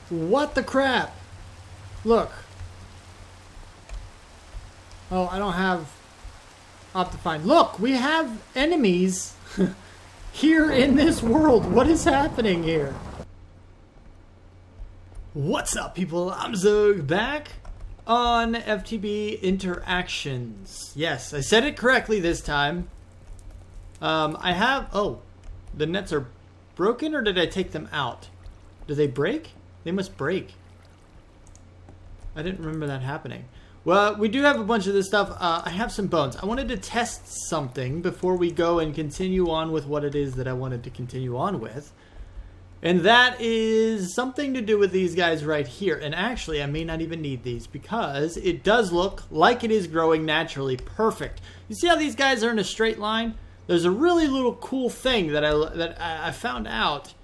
What the crap? Look. Oh, I don't have Optifine. Look, we have enemies here in this world. What is happening here? What's up, people? I'm Xogue, back on FTB Interactions. Yes, I said it correctly this time. I have... Oh, the nets are broken, or did I take them out? Do they break? They must break. I didn't remember that happening. Well, we do have a bunch of this stuff. I have some bones. I wanted to test something before we go and continue on with what it is that I wanted to continue on with. And that is something to do with these guys right here. And actually, I may not even need these because it does look like it is growing naturally. Perfect. You see how these guys are in a straight line? There's a really little cool thing that I found out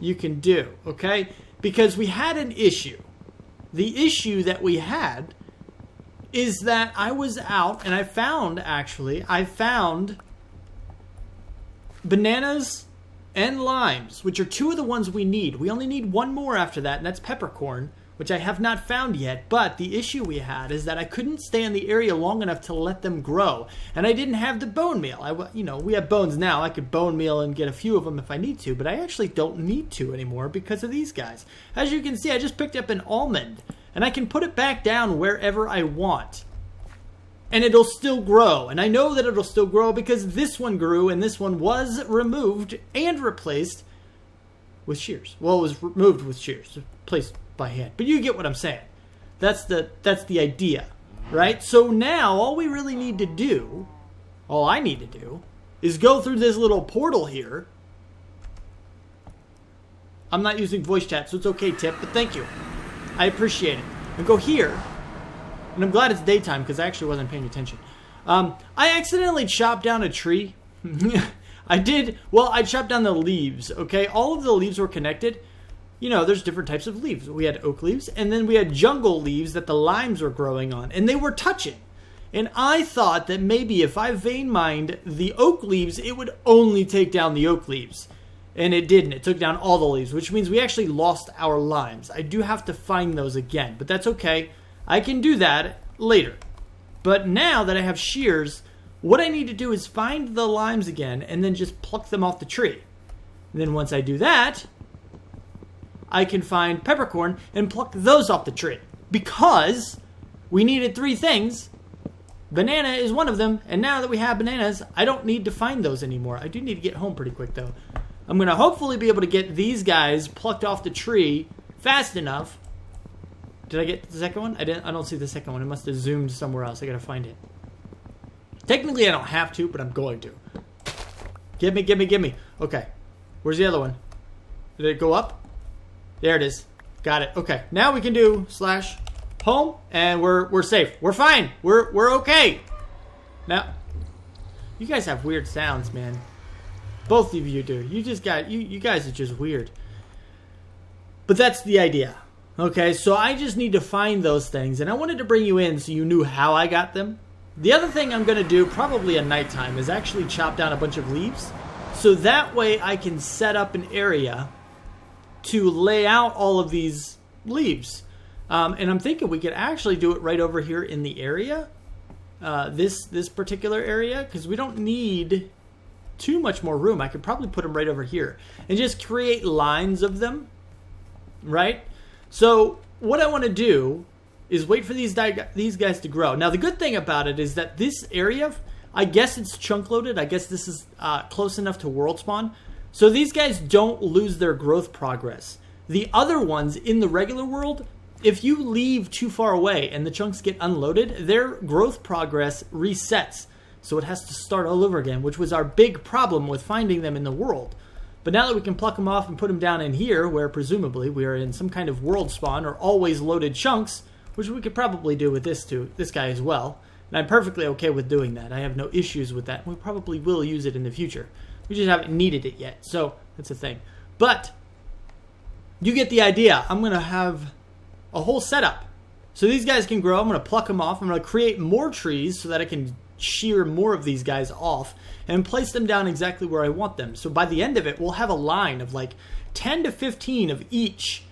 you can do, okay? Because we had an issue. The issue that we had is that I was out and I found bananas and limes, which are two of the ones we need. We only need one more after that, and that's peppercorn, which I have not found yet. But the issue we had is that I couldn't stay in the area long enough to let them grow, and I didn't have the bone meal. We have bones now. I could bone meal and get a few of them if I need to, but I actually don't need to anymore because of these guys. As you can see, I just picked up an almond, and I can put it back down wherever I want. And it'll still grow. And I know that it'll still grow because this one grew and this one was removed and replaced with shears. Well, it was removed with shears, replaced by hand. But you get what I'm saying. That's the idea, right? So now all we really need to do, all I need to do, is go through this little portal here. I'm not using voice chat, so it's okay, Tip, but thank you. I appreciate it. And go here. And I'm glad it's daytime because I actually wasn't paying attention. I accidentally chopped down a tree. I did. Well, I chopped down the leaves, okay? All of the leaves were connected. You know, there's different types of leaves. We had oak leaves, and then we had jungle leaves that the limes were growing on, and they were touching. And I thought that maybe if I vein mined the oak leaves, it would only take down the oak leaves. And it didn't. It took down all the leaves, which means we actually lost our limes. I do have to find those again, but that's okay. I can do that later. But now that I have shears, what I need to do is find the limes again and then just pluck them off the tree. And then once I do that, I can find peppercorn and pluck those off the tree. Because we needed three things. Banana is one of them. And now that we have bananas, I don't need to find those anymore. I do need to get home pretty quick though. I'm going to hopefully be able to get these guys plucked off the tree fast enough. Did I get the second one? I don't see the second one. It must have zoomed somewhere else. I gotta find it. Technically, I don't have to, but I'm going to. Give me. Okay. Where's the other one? Did it go up? There it is. Got it. Okay. Now we can do /home, and we're safe. We're fine. We're okay. Now, you guys have weird sounds, man. Both of you do. You guys are just weird. But that's the idea. Okay, so I just need to find those things, and I wanted to bring you in so you knew how I got them. The other thing I'm going to do, probably at nighttime, is actually chop down a bunch of leaves, so that way I can set up an area to lay out all of these leaves. And I'm thinking we could actually do it right over here in the area, this particular area, because we don't need too much more room. I could probably put them right over here and just create lines of them, right? So what I want to do is wait for these guys to grow. Now, the good thing about it is that this area, I guess it's chunk loaded. I guess this is close enough to world spawn. So these guys don't lose their growth progress. The other ones in the regular world, if you leave too far away and the chunks get unloaded, their growth progress resets. So it has to start all over again, which was our big problem with finding them in the world. But now that we can pluck them off and put them down in here, where presumably we are in some kind of world spawn or always loaded chunks, which we could probably do with this guy as well. And I'm perfectly okay with doing that. I have no issues with that. We probably will use it in the future. We just haven't needed it yet, so that's a thing. But you get the idea. I'm going to have a whole setup. So these guys can grow. I'm going to pluck them off. I'm going to create more trees so that I can shear more of these guys off and place them down exactly where I want them. So by the end of it, we'll have a line of like 10 to 15 of each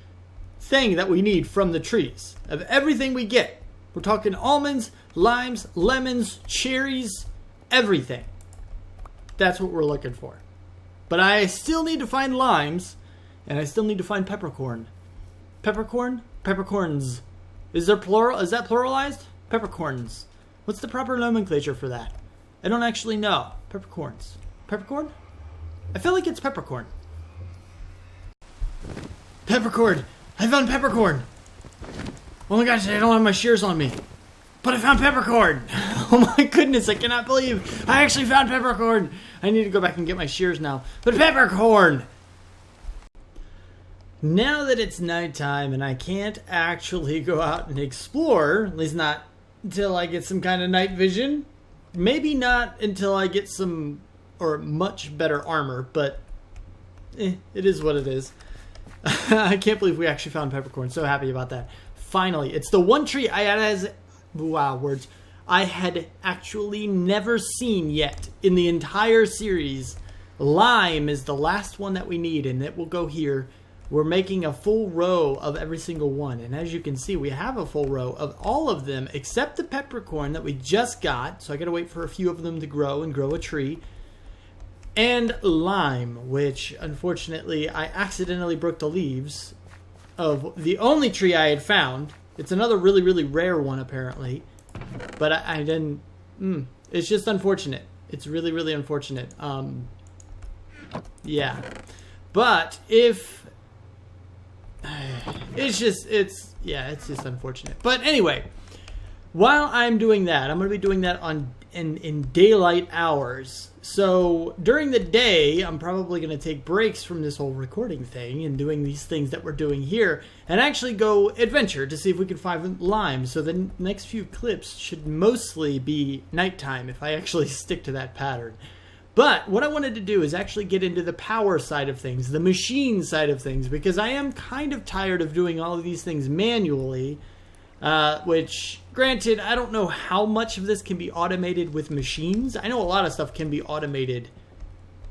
thing that we need from the trees. Of everything we get. We're talking almonds, limes, lemons, cherries, everything. That's what we're looking for. But I still need to find limes, and I still need to find peppercorn. Peppercorn? Peppercorns. Is there plural? Is that pluralized? Peppercorns. What's the proper nomenclature for that? I don't actually know. Peppercorns. Peppercorn? I feel like it's peppercorn. Peppercorn! I found peppercorn! Oh my gosh, I don't have my shears on me. But I found peppercorn! Oh my goodness, I cannot believe I actually found peppercorn! I need to go back and get my shears now. But peppercorn! Now that it's nighttime and I can't actually go out and explore, at least not until I get some kind of night vision, maybe not until I get some, or much better armor, but it is what it is. I can't believe we actually found peppercorn. So happy about that. Finally, it's the one tree I had actually never seen yet in the entire series. Lime is the last one that we need, and it will go here. We're making a full row of every single one, and as you can see, we have a full row of all of them except the peppercorn that we just got. So I gotta wait for a few of them to grow and grow a tree. And lime, which unfortunately I accidentally broke the leaves of the only tree I had found. It's another really, really rare one apparently, but I didn't. It's just unfortunate. It's really, really unfortunate. Yeah, but if it's just unfortunate. But anyway, while I'm doing that, I'm going to be doing that in daylight hours. So during the day, I'm probably going to take breaks from this whole recording thing and doing these things that we're doing here and actually go adventure to see if we can find lime. So the next few clips should mostly be nighttime if I actually stick to that pattern. But what I wanted to do is actually get into the power side of things, the machine side of things, because I am kind of tired of doing all of these things manually, which, granted, I don't know how much of this can be automated with machines. I know a lot of stuff can be automated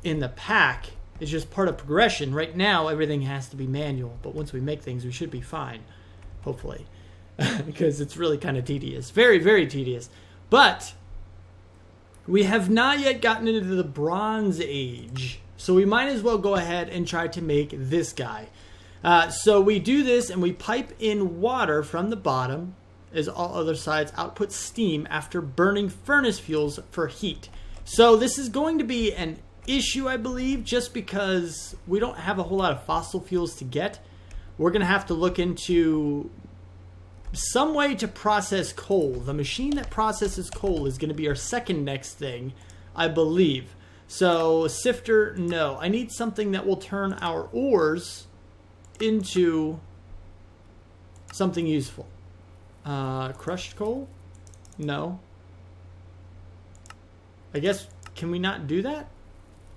in the pack. It's just part of progression. Right now, everything has to be manual, but once we make things, we should be fine, hopefully, because it's really kind of tedious. Very, very tedious. But we have not yet gotten into the Bronze Age, so we might as well go ahead and try to make this guy. So we do this and we pipe in water from the bottom as all other sides output steam after burning furnace fuels for heat. So this is going to be an issue, I believe, just because we don't have a whole lot of fossil fuels to get. We're going to have to look into some way to process coal. The machine that processes coal is going to be our second next thing, I believe. So sifter, no. I need something that will turn our ores into something useful. Crushed coal? No. I guess, can we not do that?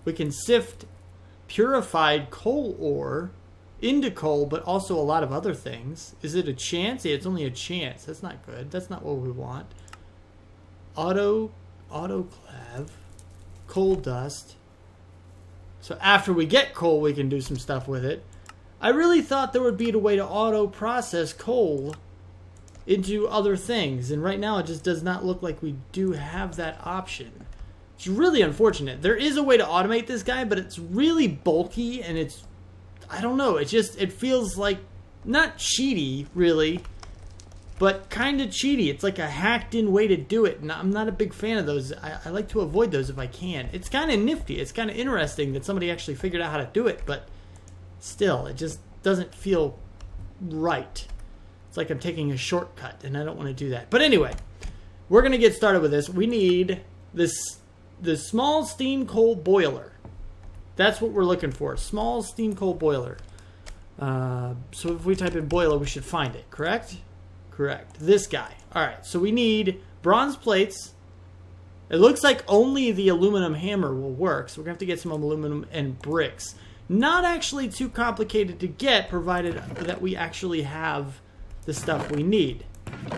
We can sift purified coal ore into coal, but also a lot of other things. Is it a chance? Yeah, it's only a chance. That's not good. That's not what we want. Autoclave, coal dust. So after we get coal, we can do some stuff with it. I really thought there would be a way to auto-process coal into other things, and right now it just does not look like we do have that option. It's really unfortunate. There is a way to automate this guy, but it's really bulky, and it's, I don't know, it feels like, not cheaty, really, but kind of cheaty. It's like a hacked-in way to do it, and I'm not a big fan of those. I like to avoid those if I can. It's kind of nifty. It's kind of interesting that somebody actually figured out how to do it, but still, it just doesn't feel right. It's like I'm taking a shortcut, and I don't want to do that. But anyway, we're going to get started with this. We need the small steam coal boiler. That's what we're looking for. Small steam coal boiler. So if we type in boiler, we should find it, correct? Correct. This guy. All right, so we need bronze plates. It looks like only the aluminum hammer will work, so we're going to have to get some aluminum and bricks. Not actually too complicated to get, provided that we actually have the stuff we need,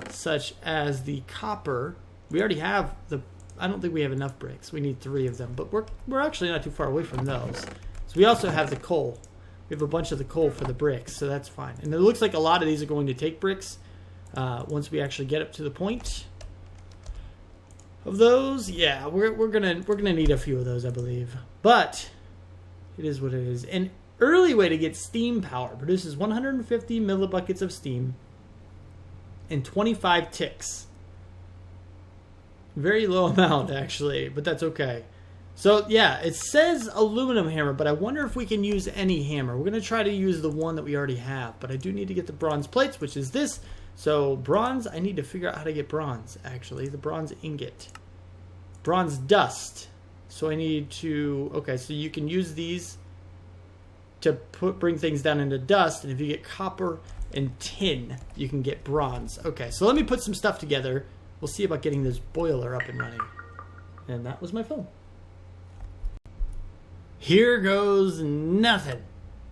such as the copper. We already have the, I don't think we have enough bricks. We need 3 of them, but we're actually not too far away from those. So we also have the coal. we have a bunch of the coal for the bricks, so that's fine. And it looks like a lot of these are going to take bricks once we actually get up to the point of those. Yeah, we're gonna need a few of those, I believe. But it is what it is. An early way to get steam power produces 150 millibuckets of steam and 25 ticks. Very low amount, actually, but that's okay. So, yeah, it says aluminum hammer, but I wonder if we can use any hammer. We're going to try to use the one that we already have, but I do need to get the bronze plates, which is this. So, bronze, I need to figure out how to get bronze, actually. The bronze ingot. Bronze dust. So, I need to... Okay, so you can use these to bring things down into dust, and if you get copper and tin, you can get bronze. Okay, so let me put some stuff together. We'll see about getting this boiler up and running. And that was my film. Here goes nothing.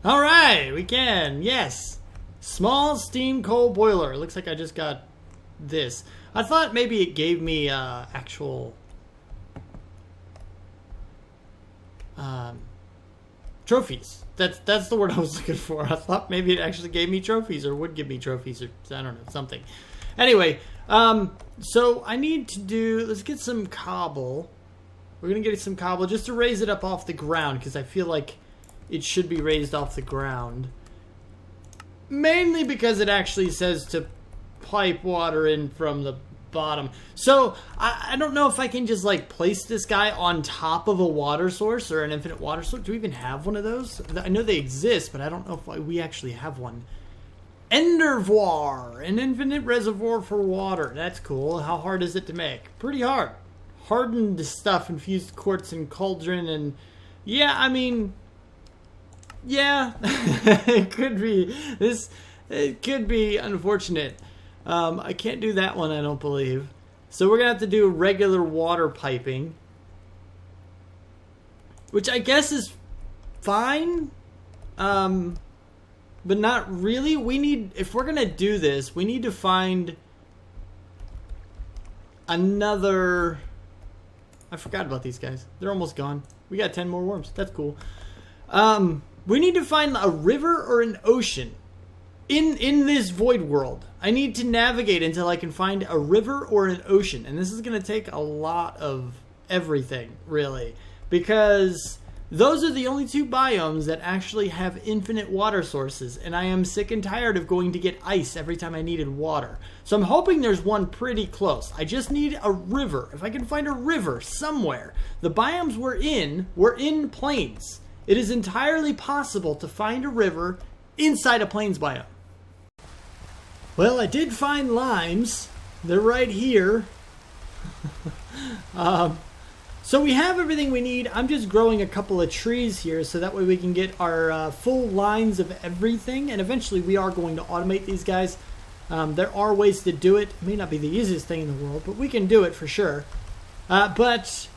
All right, we can. Yes. Small steam coal boiler. Looks like I just got this. I thought maybe it gave me actual trophies. That's the word I was looking for. I thought maybe it actually gave me trophies or would give me trophies or I don't know, something. Anyway, so I need to do, let's get some cobble. We're going to get some cobble just to raise it up off the ground because I feel like it should be raised off the ground. Mainly because it actually says to pipe water in from the bottom. So I don't know if I can just like place this guy on top of a water source or an infinite water source. Do we even have one of those? I know they exist, but I don't know if we actually have one. Endervoir, an infinite reservoir for water. That's cool. How hard is it to make? Pretty hard. Hardened stuff, infused quartz and cauldron, and yeah, I mean, yeah, it could be this. It could be unfortunate. I can't do that one, I don't believe. So we're gonna have to do regular water piping, which I guess is fine. But not really. We need, if we're gonna do this, we need to find another. I forgot about these guys. They're almost gone. We got 10 more worms. That's cool. We need to find a river or an ocean in this void world. I need to navigate until I can find a river or an ocean, and this is gonna take a lot of everything, really, because those are the only two biomes that actually have infinite water sources, and I am sick and tired of going to get ice every time I needed water. So I'm hoping there's one pretty close. I just need a river. If I can find a river somewhere. The biomes we're in plains. It is entirely possible to find a river inside a plains biome. Well, I did find limes. They're right here. So we have everything we need. I'm just growing a couple of trees here so that way we can get our full lines of everything. And eventually we are going to automate these guys. There are ways to do it. It may not be the easiest thing in the world, but we can do it for sure. But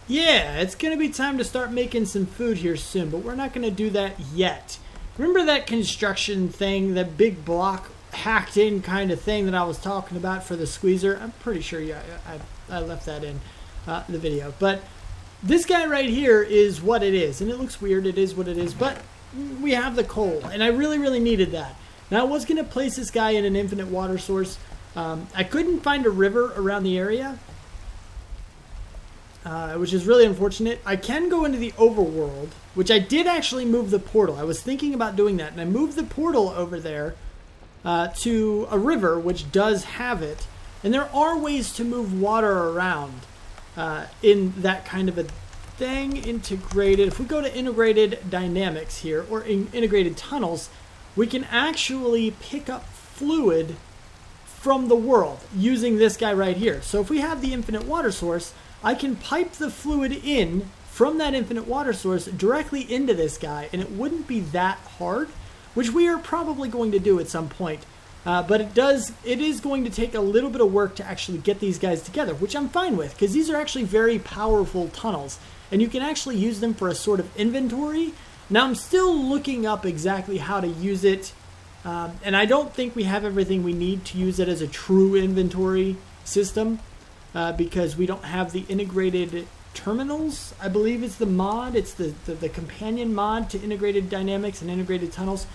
yeah, it's going to be time to start making some food here soon. But we're not going to do that yet. Remember that construction thing, that big block hacked in kind of thing that I was talking about for the squeezer? I'm pretty sure I left that in the video, but this guy right here is what it is, and it looks weird. It is what it is, but we have the coal, and I really needed that. Now I was going to place this guy in an infinite water source. I couldn't find a river around the area, which is really unfortunate. I can go into the overworld, which I did actually move the portal. I was thinking about doing that, and I moved the portal over there to a river, which does have it, and there are ways to move water around in that kind of a thing. Integrated, if we go to integrated dynamics here, or integrated tunnels, we can actually pick up fluid from the world using this guy right here. So if we have the infinite water source, I can pipe the fluid in from that infinite water source directly into this guy, and it wouldn't be that hard, which we are probably going to do at some point. But it is going to take a little bit of work to actually get these guys together, which I'm fine with, because these are actually very powerful tunnels, and you can actually use them for a sort of inventory. Now I'm still looking up exactly how to use it, and I don't think we have everything we need to use it as a true inventory system, because we don't have the integrated terminals, I believe is the mod. It's the companion mod to integrated dynamics and integrated tunnels.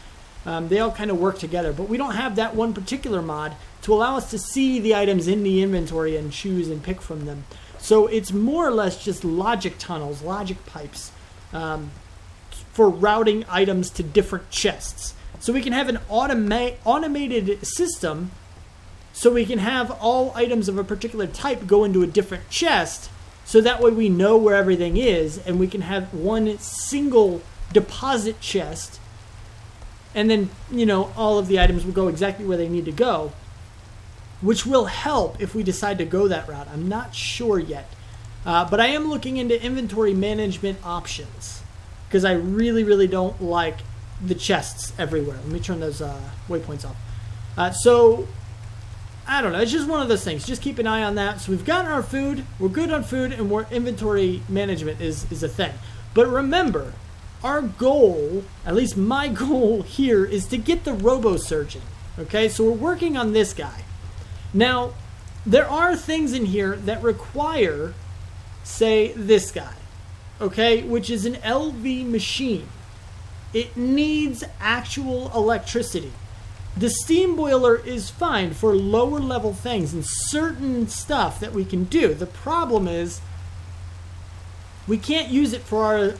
They all kind of work together, but we don't have that one particular mod to allow us to see the items in the inventory and choose and pick from them. So it's more or less just logic tunnels, logic pipes, for routing items to different chests. So we can have an automated system, so we can have all items of a particular type go into a different chest, so that way we know where everything is, and we can have one single deposit chest, and then, you know, all of the items will go exactly where they need to go, which will help if we decide to go that route. I'm not sure yet, but I am looking into inventory management options, because I really, really don't like the chests everywhere. Let me turn those waypoints off. So, I don't know. It's just one of those things. Just keep an eye on that. So we've gotten our food. We're good on food, and inventory management is a thing. But remember, our goal, at least my goal here, is to get the robo-surgeon. Okay, so we're working on this guy. Now, there are things in here that require, say, this guy. Okay, which is an LV machine. It needs actual electricity. The steam boiler is fine for lower level things and certain stuff that we can do. The problem is we can't use it for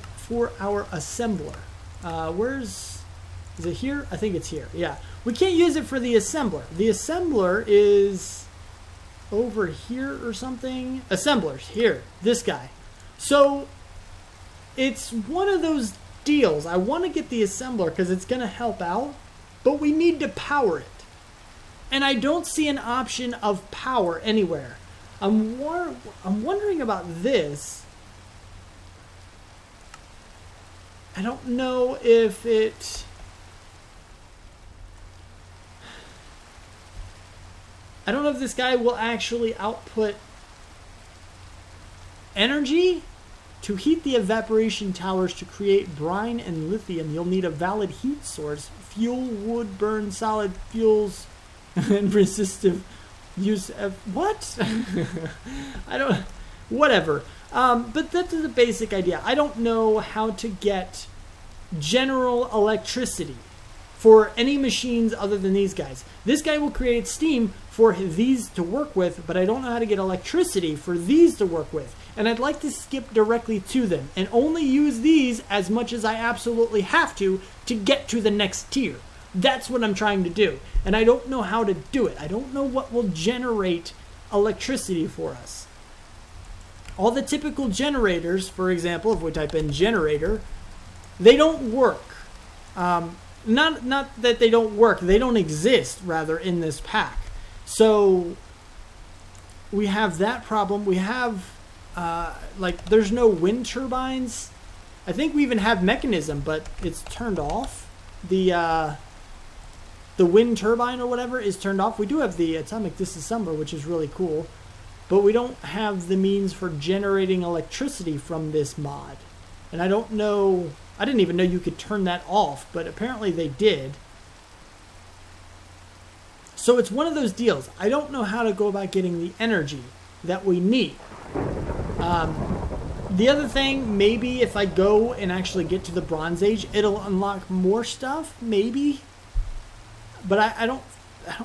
our assembler. Is it here? I think it's here. Yeah. We can't use it for the assembler. The assembler is over here or something. Assemblers, here. This guy. So it's one of those deals. I want to get the assembler because it's going to help out, but we need to power it. And I don't see an option of power anywhere. I'm wondering about this. I don't know if it... I don't know if this guy will actually output energy. To heat the evaporation towers to create brine and lithium, you'll need a valid heat source. Fuel, wood, burn, solid fuels, and resistive use of... What? I don't... Whatever. But that's the basic idea. I don't know how to get general electricity for any machines other than these guys. This guy will create steam for these to work with, but I don't know how to get electricity for these to work with. And I'd like to skip directly to them and only use these as much as I absolutely have to get to the next tier. That's what I'm trying to do. And I don't know how to do it. I don't know what will generate electricity for us. All the typical generators, for example, if we type in generator, they don't work. Not that they don't work. They don't exist, rather, in this pack. So we have that problem. We have... there's no wind turbines. I think we even have mechanism, but it's turned off. The wind turbine or whatever is turned off. We do have the atomic disassembler, which is really cool, but we don't have the means for generating electricity from this mod. And I don't know, I didn't even know you could turn that off, but apparently they did. So it's one of those deals. I don't know how to go about getting the energy that we need. The other thing, maybe if I go and actually get to the Bronze Age, it'll unlock more stuff, maybe. But I don't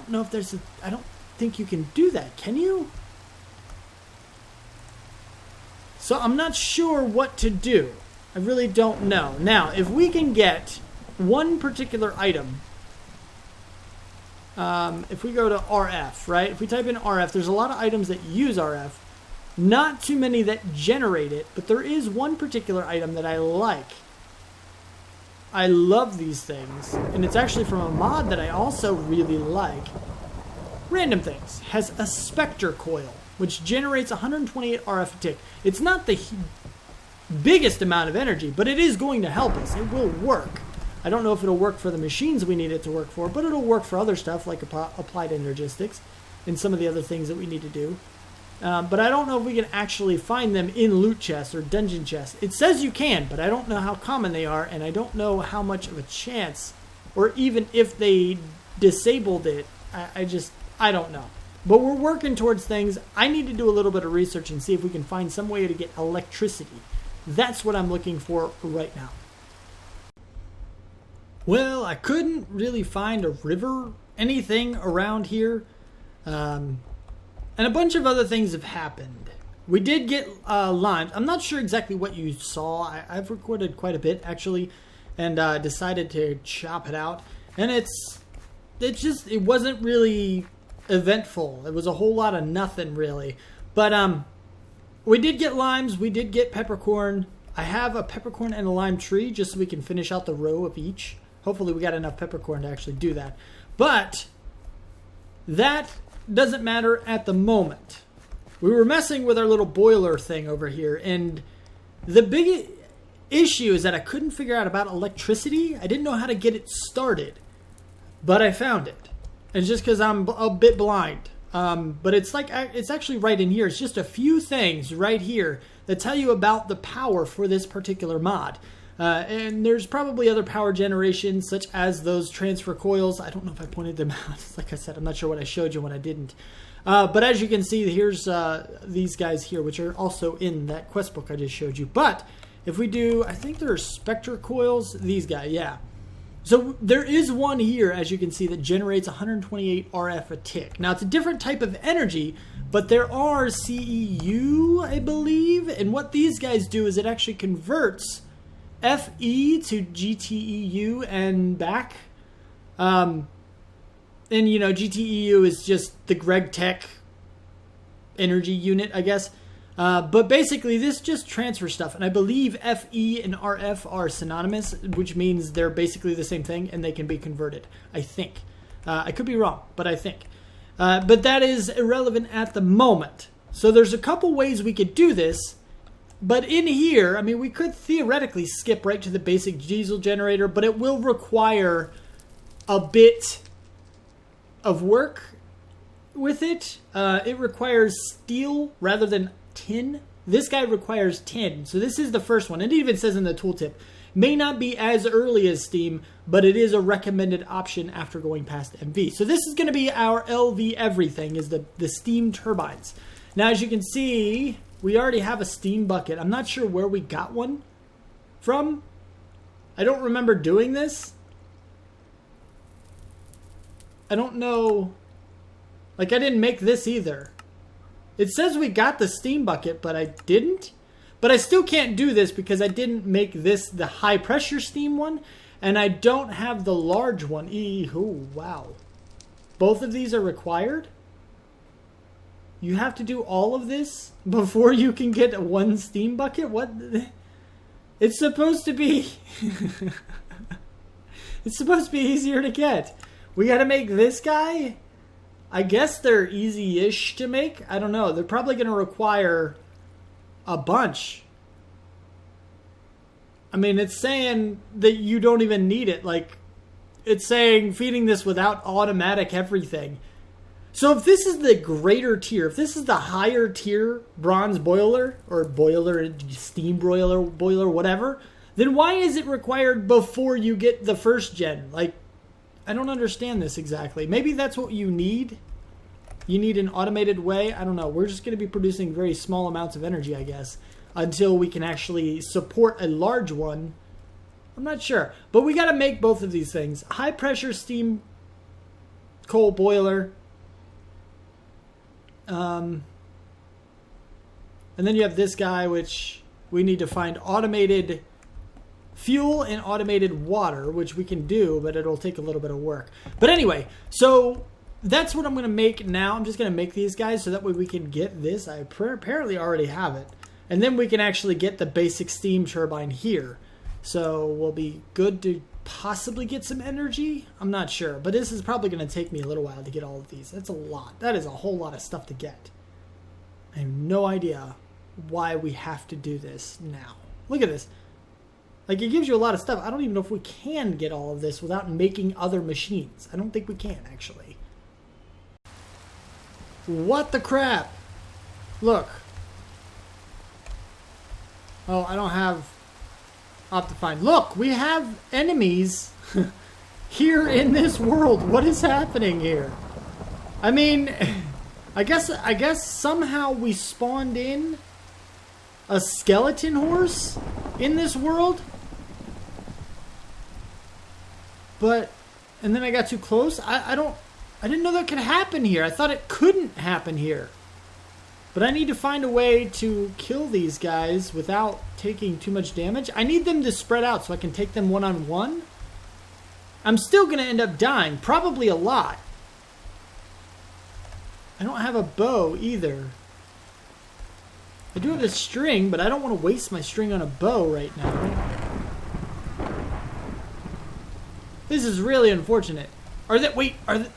know if there's I don't think you can do that. Can you? So I'm not sure what to do. I really don't know. Now, if we can get one particular item, if we go to RF, right? If we type in RF, there's a lot of items that use RF. Not too many that generate it, but there is one particular item that I like. I love these things, and it's actually from a mod that I also really like. Random Things has a Spectre coil, which generates 128 RF a tick. It's not the biggest amount of energy, but it is going to help us. It will work. I don't know if it'll work for the machines we need it to work for, but it'll work for other stuff like applied energistics and some of the other things that we need to do. But I don't know if we can actually find them in loot chests or dungeon chests. It says you can, but I don't know how common they are, and I don't know how much of a chance, or even if they disabled it. I don't know. But we're working towards things. I need to do a little bit of research and see if we can find some way to get electricity. That's what I'm looking for right now. Well, I couldn't really find a river, anything around here. And a bunch of other things have happened. We did get limes. I'm not sure exactly what you saw. I've recorded quite a bit, actually, and decided to chop it out. And it wasn't really eventful. It was a whole lot of nothing, really. But we did get limes. We did get peppercorn. I have a peppercorn and a lime tree just so we can finish out the row of each. Hopefully we got enough peppercorn to actually do that. But that doesn't matter at the moment. We were messing with our little boiler thing over here, and the big issue is that I couldn't figure out about electricity. I didn't know how to get it started, but I found it. It's just because I'm a bit blind. But it's actually right in here. It's just a few things right here that tell you about the power for this particular mod. And there's probably other power generations, such as those transfer coils. I don't know if I pointed them out. Like I said, I'm not sure what I showed you when I didn't. But as you can see, here's these guys here, which are also in that quest book I just showed you. But if we do, I think there are spectre coils. These guys, yeah. So there is one here, as you can see, that generates 128 RF a tick. Now, it's a different type of energy, but there are CEU, I believe. And what these guys do is it actually converts FE to GTEU and back. And, you know, GTEU is just the Greg Tech energy unit, I guess. But basically, this just transfers stuff. And I believe FE and RF are synonymous, which means they're basically the same thing, and they can be converted, I think. I could be wrong, but I think. But that is irrelevant at the moment. So there's a couple ways we could do this. But in here, I mean, we could theoretically skip right to the basic diesel generator, but it will require a bit of work with it. It requires steel rather than tin. This guy requires tin. So this is the first one. It even says in the tooltip, may not be as early as steam, but it is a recommended option after going past MV. So this is going to be our LV everything, is the steam turbines. Now, as you can see, we already have a steam bucket. I'm not sure where we got one from. I don't remember doing this. I don't know. Like, I didn't make this either. It says we got the steam bucket, but I didn't. But I still can't do this because I didn't make this the high pressure steam one. And I don't have the large one. Oh, wow. Both of these are required? You have to do all of this before you can get one steam bucket? What? It's supposed to be... It's supposed to be easier to get. We got to make this guy? I guess they're easy-ish to make. I don't know. They're probably going to require a bunch. I mean, it's saying that you don't even need it. Like, it's saying feeding this without automatic everything. So if this is the greater tier, if this is the higher tier bronze boiler, or boiler, steam boiler, whatever, then why is it required before you get the first gen? Like, I don't understand this exactly. Maybe that's what you need. You need an automated way. I don't know. We're just going to be producing very small amounts of energy, I guess, until we can actually support a large one. I'm not sure. But we got to make both of these things. High pressure steam coal boiler. And then you have this guy, which we need to find automated fuel and automated water, which we can do, but it'll take a little bit of work. But anyway, so that's what I'm going to make now. I'm just going to make these guys so that way we can get this. I apparently already have it. And then we can actually get the basic steam turbine here. So we'll be good to possibly get some energy. I'm not sure, but this is probably going to take me a little while to get all of these. That's a lot. That is a whole lot of stuff to get. I have no idea why we have to do this now. Look at this. Like, it gives you a lot of stuff. I don't even know if we can get all of this without making other machines. I don't think we can, actually. What the crap? Look. Oh, I don't have Optifine. Look, we have enemies here in this world. What is happening here? I mean, I guess somehow we spawned in a skeleton horse in this world. But, and then I got too close. I didn't know that could happen here. I thought it couldn't happen here. But I need to find a way to kill these guys without taking too much damage. I need them to spread out so I can take them one-on-one. I'm still going to end up dying. Probably a lot. I don't have a bow either. I do have a string, but I don't want to waste my string on a bow right now. This is really unfortunate. Are that... Wait, are the...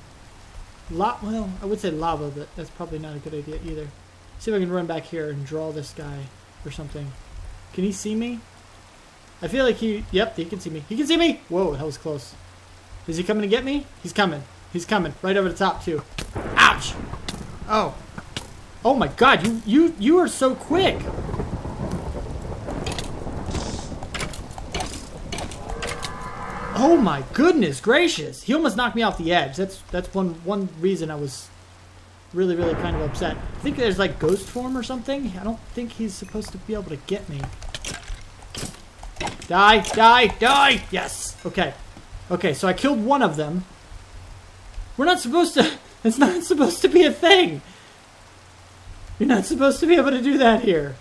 Well, I would say lava, but that's probably not a good idea either. See if I can run back here and draw this guy or something. Can he see me? I feel like he... Yep, he can see me. He can see me! Whoa, that was close. Is he coming to get me? He's coming. He's coming. Right over the top, too. Ouch! Oh. Oh my god, you are so quick! Oh my goodness gracious! He almost knocked me off the edge. That's one reason I was really kind of upset. I think there's like ghost form or something. I don't think he's supposed to be able to get me. Die! Die! Die! Yes! Okay. Okay, so I killed one of them. We're not supposed to... It's not supposed to be a thing! You're not supposed to be able to do that here.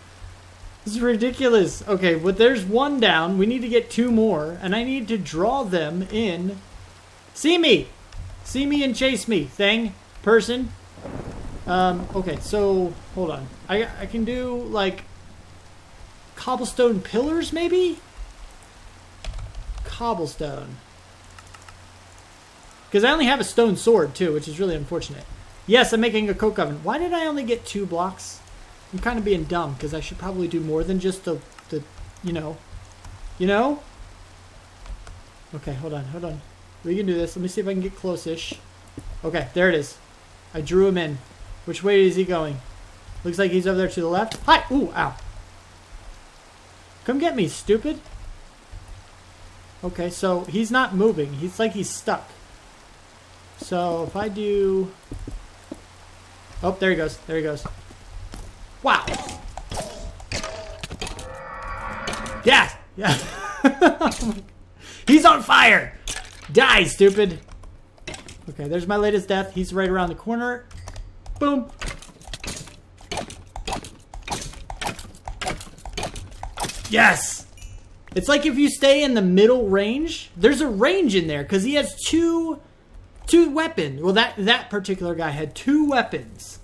This is ridiculous. Okay, but there's one down. We need to get two more. And I need to draw them in. See me! See me and chase me. Thing. Person. Okay, so... Hold on. I can do, like... cobblestone pillars, maybe? Cobblestone. Because I only have a stone sword, too, which is really unfortunate. Yes, I'm making a coke oven. Why did I only get 2 blocks? I'm kind of being dumb, because I should probably do more than just the you know. You know? Okay, hold on. We can do this. Let me see if I can get close-ish. Okay, there it is. I drew him in. Which way is he going? Looks like he's over there to the left. Hi! Ooh, ow. Come get me, stupid. Okay, so he's not moving. He's like he's stuck. So if I do... Oh, there he goes. There he goes. Wow. Yes! Yeah. He's on fire! Die, stupid! Okay, there's my latest death. He's right around the corner. Boom. Yes! It's like if you stay in the middle range, there's a range in there because he has two weapons. Well, that particular guy had 2 weapons.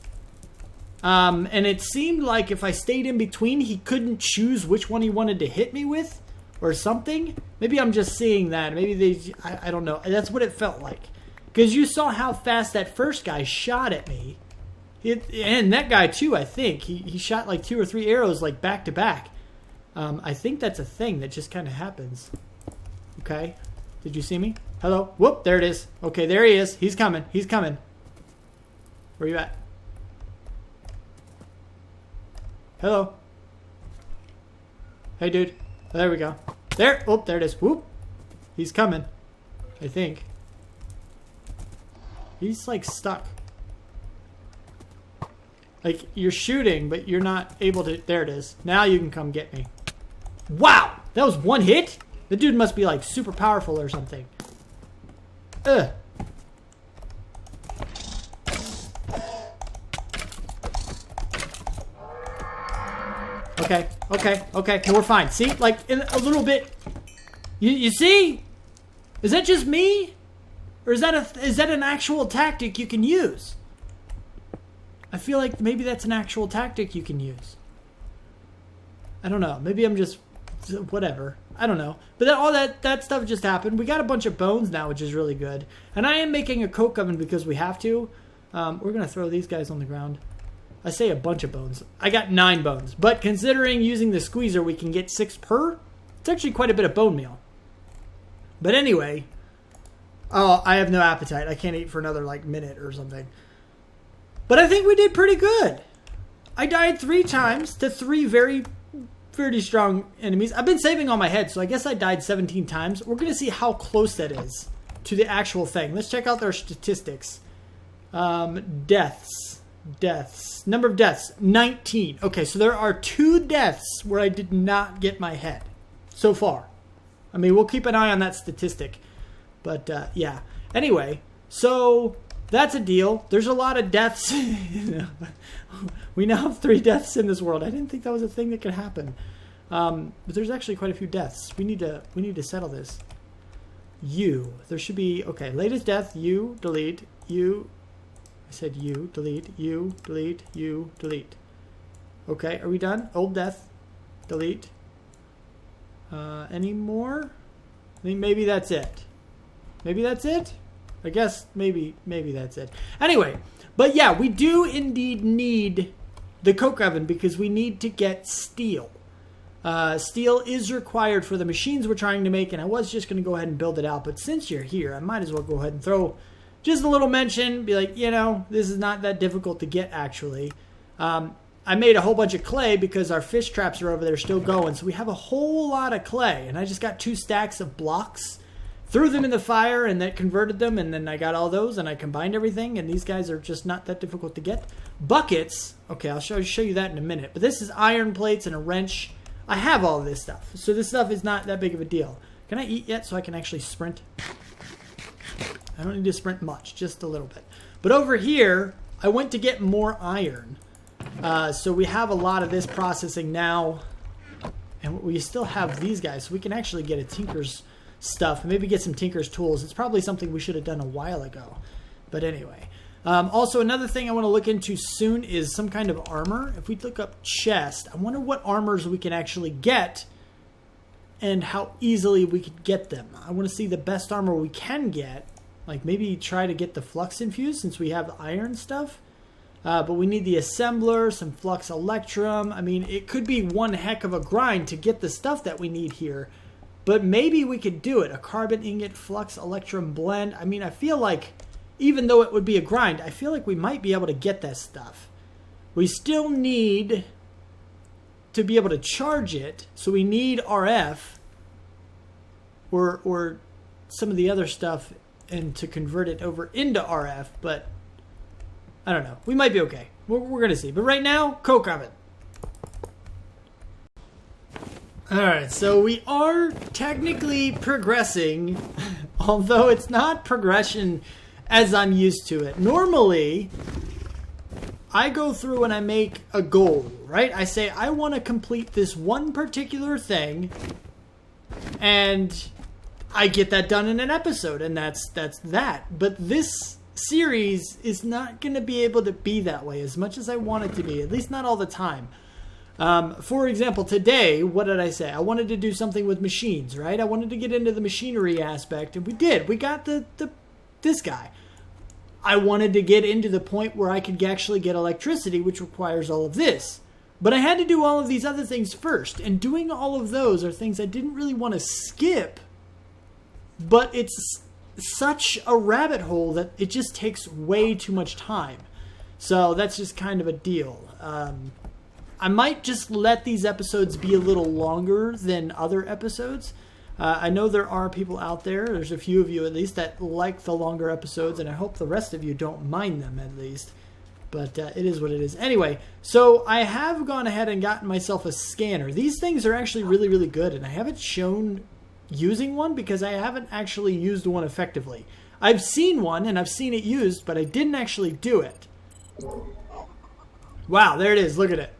And it seemed like if I stayed in between, he couldn't choose which one he wanted to hit me with or something. Maybe I'm just seeing that. Maybe I don't know. That's what it felt like. Because you saw how fast that first guy shot at me. And that guy too, I think. He shot like 2 or 3 arrows like back to back. I think that's a thing that just kind of happens. Okay. Did you see me? Hello? Whoop, there it is. Okay, there he is. He's coming. He's coming. Where you at? Hello? Hey, dude. There we go. There. Oh, there it is. Whoop. He's coming. I think. He's like stuck. Like, you're shooting, but you're not able to... There it is. Now you can come get me. Wow! That was 1 hit? The dude must be, like, super powerful or something. Ugh. Okay. No, we're fine. See? Like, in a little bit... You see? Is that just me? Or is that an actual tactic you can use? I feel like maybe that's an actual tactic you can use. I don't know. Maybe I'm just... Whatever. I don't know. But all that stuff just happened. We got a bunch of bones now, which is really good. And I am making a coke oven because we have to. We're going to throw these guys on the ground. I say a bunch of bones. I got 9 bones. But considering using the squeezer, we can get 6 per. It's actually quite a bit of bone meal. But anyway... Oh, I have no appetite. I can't eat for another, like, minute or something. But I think we did pretty good. I died 3 times to 3 very, very strong enemies. I've been saving on my head, so I guess I died 17 times. We're going to see how close that is to the actual thing. Let's check out their statistics. Deaths. Deaths. Number of deaths, 19. Okay, so there are 2 deaths where I did not get my head so far. I mean, we'll keep an eye on that statistic. But, yeah. Anyway, so that's a deal. There's a lot of deaths. We now have 3 deaths in this world. I didn't think that was a thing that could happen. But there's actually quite a few deaths. We need to settle this. You. There should be... Okay, latest death, you, delete, you... I said you, delete, you, delete, you, delete. Okay, are we done? Old death, delete. Any more? I think maybe that's it. Maybe that's it? I guess maybe that's it. Anyway, but yeah, we do indeed need the coke oven because we need to get steel. Steel is required for the machines we're trying to make, and I was just going to go ahead and build it out, but since you're here, I might as well go ahead and throw just a little mention, be like, you know, this is not that difficult to get, actually. I made a whole bunch of clay because our fish traps are over there still going, so we have a whole lot of clay, and I just got 2 stacks of blocks, threw them in the fire, and that converted them, and then I got all those, and I combined everything, and these guys are just not that difficult to get. Buckets, okay, I'll show you that in a minute, but this is iron plates and a wrench. I have all of this stuff, so this stuff is not that big of a deal. Can I eat yet so I can actually sprint? I don't need to sprint much, just a little bit. But over here, I went to get more iron. So we have a lot of this processing now. And we still have these guys, so we can actually get a tinker's stuff. Maybe get some tinker's tools. It's probably something we should have done a while ago. But anyway. Also, another thing I want to look into soon is some kind of armor. If we look up chest, I wonder what armors we can actually get and how easily we could get them. I want to see the best armor we can get. Like maybe try to get the flux infused since we have the iron stuff. But we need the assembler, some flux electrum. I mean, it could be one heck of a grind to get the stuff that we need here. But maybe we could do it. A carbon ingot flux electrum blend. I mean, I feel like even though it would be a grind, I feel like we might be able to get that stuff. We still need to be able to charge it. So we need RF or some of the other stuff and to convert it over into RF, but I don't know. We might be okay. We're going to see. But right now, coke oven. Alright, so we are technically progressing, although it's not progression as I'm used to it. Normally, I go through and I make a goal, right? I say, I want to complete this one particular thing, and I get that done in an episode, and that's that. But this series is not going to be able to be that way as much as I want it to be, at least not all the time. For example, today, what did I say? I wanted to do something with machines, right? I wanted to get into the machinery aspect, and we did. We got this guy. I wanted to get into the point where I could actually get electricity, which requires all of this. But I had to do all of these other things first, and doing all of those are things I didn't really want to skip. But it's such a rabbit hole that it just takes way too much time. So that's just kind of a deal. I might just let these episodes be a little longer than other episodes. I know there are people out there, there's a few of you at least, that like the longer episodes, and I hope the rest of you don't mind them at least. But it is what it is. Anyway, so I have gone ahead and gotten myself a scanner. These things are actually really, really good, and I haven't shown using one because I haven't actually used one effectively. I've seen one and I've seen it used, but I didn't actually do it. Wow, there it is. Look at it.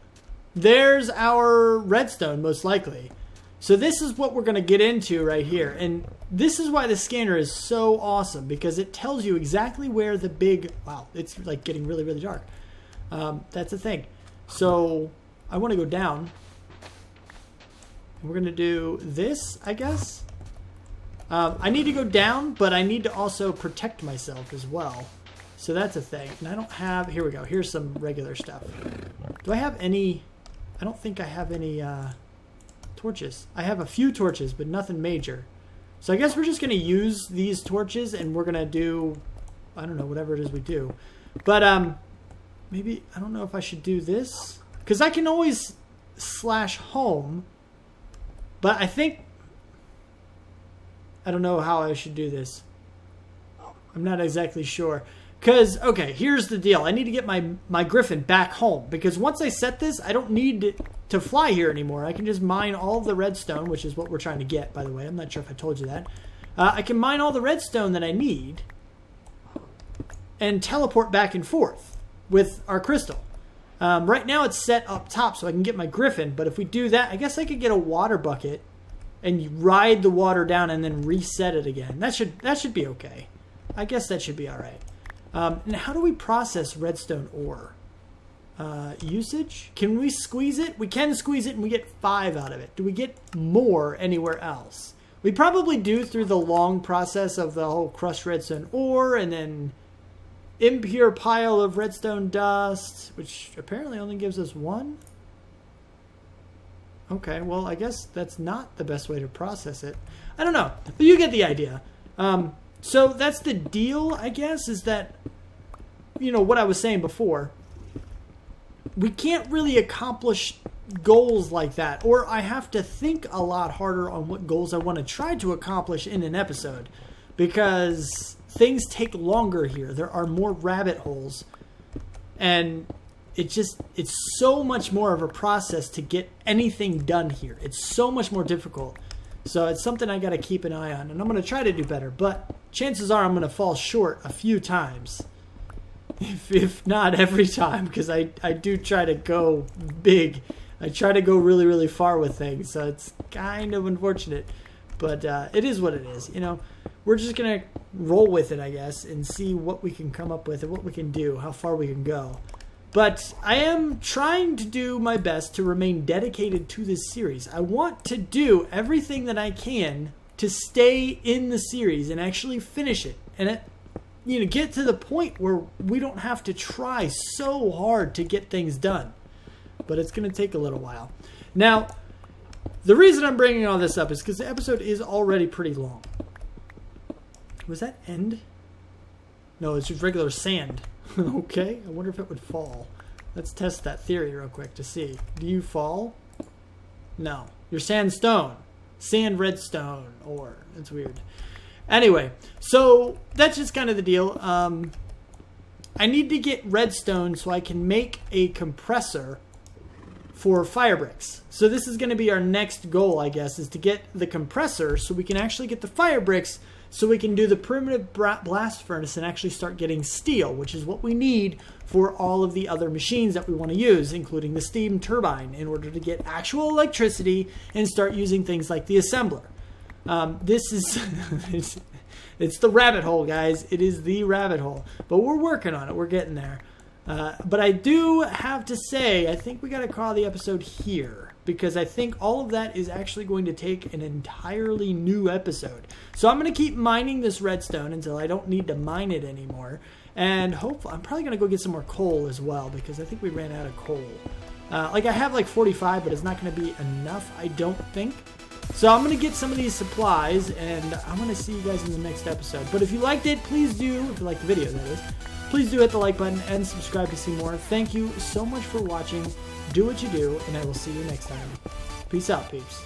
There's our redstone, most likely. So this is what we're going to get into right here. And this is why the scanner is so awesome, because it tells you exactly where the big... Wow, it's like getting really, really dark. That's the thing. So I want to go down. We're going to do this, I guess. I need to go down, but I need to also protect myself as well. So that's a thing. And I don't have... Here we go. Here's some regular stuff. Do I have any... I don't think I have any torches. I have a few torches, but nothing major. So I guess we're just going to use these torches, and we're going to do... I don't know, whatever it is we do. But maybe... I don't know if I should do this. Because I can always slash home... But I think, I don't know how I should do this. I'm not exactly sure. Because, okay, here's the deal. I need to get my Griffin back home. Because once I set this, I don't need to fly here anymore. I can just mine all of the redstone, which is what we're trying to get, by the way. I'm not sure if I told you that. I can mine all the redstone that I need and teleport back and forth with our crystal. Right now it's set up top so I can get my Griffin. But if we do that, I guess I could get a water bucket and ride the water down and then reset it again. That should be okay. I guess that should be all right. And how do we process redstone ore? Usage? Can we squeeze it? We can squeeze it and we get 5 out of it. Do we get more anywhere else? We probably do through the long process of the whole crushed redstone ore and then impure pile of redstone dust, which apparently only gives us 1. Okay, well, I guess that's not the best way to process it. I don't know, but you get the idea. So that's the deal, I guess, is that, you know, what I was saying before. We can't really accomplish goals like that, or I have to think a lot harder on what goals I want to try to accomplish in an episode, because things take longer here. There are more rabbit holes, and it's so much more of a process to get anything done here. It's so much more difficult. So it's something I got to keep an eye on, and I'm going to try to do better, but chances are I'm going to fall short a few times, if not every time, because I do try to go big. I try to go really, really far with things, so it's kind of unfortunate, but it is what it is. You know, we're just going to roll with it, I guess, and see what we can come up with and what we can do, how far we can go. But I am trying to do my best to remain dedicated to this series. I want to do everything that I can to stay in the series and actually finish it. And get to the point where we don't have to try so hard to get things done. But it's going to take a little while. Now, the reason I'm bringing all this up is because the episode is already pretty long. Was that end? No, it's just regular sand. Okay, I wonder if it would fall. Let's test that theory real quick to see. Do you fall? No. You're sandstone. Sand redstone ore. That's weird. Anyway, so that's just kind of the deal. I need to get redstone so I can make a compressor for fire bricks. So this is going to be our next goal, I guess, is to get the compressor so we can actually get the fire bricks so we can do the primitive blast furnace and actually start getting steel, which is what we need for all of the other machines that we want to use, including the steam turbine, in order to get actual electricity and start using things like the assembler. This is... it's the rabbit hole, guys. It is the rabbit hole. But we're working on it. We're getting there. But I do have to say, I think we got to call the episode here, because I think all of that is actually going to take an entirely new episode. So I'm going to keep mining this redstone until I don't need to mine it anymore. And hopefully, I'm probably going to go get some more coal as well, because I think we ran out of coal. I have like 45, but it's not going to be enough, I don't think. So I'm going to get some of these supplies, and I'm going to see you guys in the next episode. But if you liked it, please do, if you liked the video, that is, please do hit the like button and subscribe to see more. Thank you so much for watching. Do what you do, and I will see you next time. Peace out, peeps.